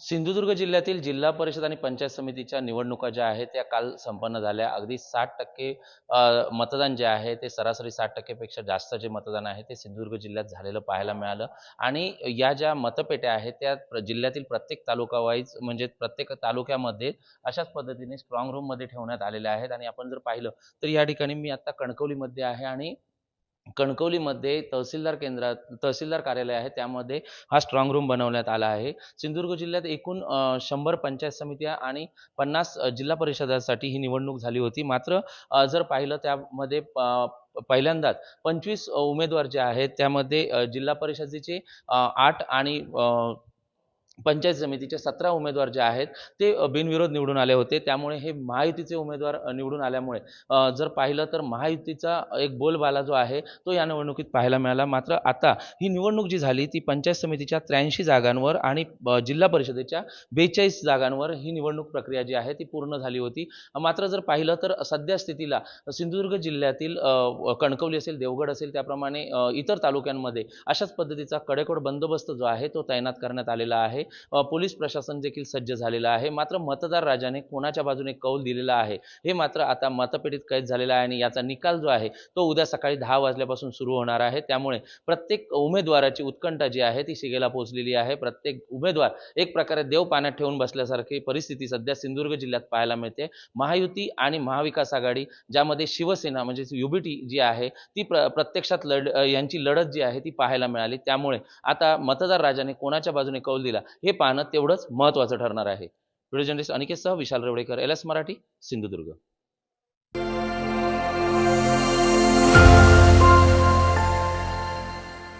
सिंधुदुर्ग जिल्ह्यातील जिल्हा परिषद आणि पंचायत समितीच्या निवडणुका ज्या आहेत त्या काल संपन्न झाल्या. अगदी 60% मतदान जे आहे ते सरासरी 60% पेक्षा जास्त जे मतदान आहे ते सिंधुदुर्ग जिल्ह्यात झालेलं पाहायला मिळालं. आणि या ज्या मतपेट्या आहेत त्या जिल्ह्यातील प्रत्येक तालुका वाईज म्हणजे प्रत्येक तालुक्यामध्ये अशाच पद्धतीने स्ट्रॉंग रूममध्ये ठेवण्यात आलेल्या आहेत. आणि आपण जर पाहिलं तर या ठिकाणी मी आता कणकवलीमध्ये आहे आणि कणकवलीमध्ये तहसीलदार कार्यालय आहे त्यामध्ये हा स्ट्रॉंग रूम बनवण्यात आला आहे. सिंधुदुर्ग जिल्ह्यात एकूण 100 पंचायत समित्या आणि 50 जिल्हा परिषदासाठी ही निवडणूक झाली होती. मात्र जर पाहिलं त्यामध्ये पहिल्यांदाच 25 उमेदवार जे आहेत त्यामध्ये जिल्हा परिषदेचे 8 आणि पंचायत समितीचे 17 उमेदवार जे आहेत ते बिनविरोध निवडून आले होते. त्यामुळे हे महायुतीचे उमेदवार निवडून आल्यामुळे जर पाहिलं तर महायुतीचा एक बोलबाला जो आहे तो या निवडणुकीत पाहायला मिळाला. मात्र आता ही निवडणूक जी झाली ती पंचायत समितीच्या 83 जागांवर आणि जिल्हा परिषदेच्या 42 जागांवर ही निवडणूक प्रक्रिया जी आहे ती पूर्ण झाली होती. मात्र जर पाहिलं तर सध्या स्थितीला सिंधुदुर्ग जिल्ह्यातील कणकवली असेल, देवगड असेल, त्याप्रमाणे इतर तालुक्यांमध्ये अशाच पद्धतीचा कडेकोट बंदोबस्त जो आहे तो तैनात करण्यात आलेला आहे. पोलीस प्रशासन देखील सज्ज झालेलं आहे. मात्र मतदार राजाने कोणाच्या बाजूने कौल दिलेला आहे हे मात्र आता मतपेटीत कैद झालेला आहे आणि याचा निकाल जो आहे तो उद्या सकाळी 10 वाजल्यापासून सुरू होणार आहे. त्यामुळे प्रत्येक उमेदवाराची उत्कंठा जी आहे ती शिगेला पोहोचलेली आहे. प्रत्येक उमेदवार एक प्रकारे देव पाण्यात ठेवून बसल्यासारखी परिस्थिती सध्या सिंधुदुर्ग जिल्ह्यात पाहायला मिळते. महायुती आणि महाविकास आघाडी ज्यामध्ये शिवसेना म्हणजे युबीटी जी आहे ती प्रत्यक्षात यांची लढत जी आहे ती पाहायला मिळाली. त्यामुळे आता मतदार राजाने कोणाच्या बाजूने कौल दिला हे पाहणं तेवढंच महत्त्वाचं ठरणार आहे. व्हिडिओ जर्नलिस्ट अनिकेतसह विशाल रेवडेकर, LS मराठी, सिंधुदुर्ग.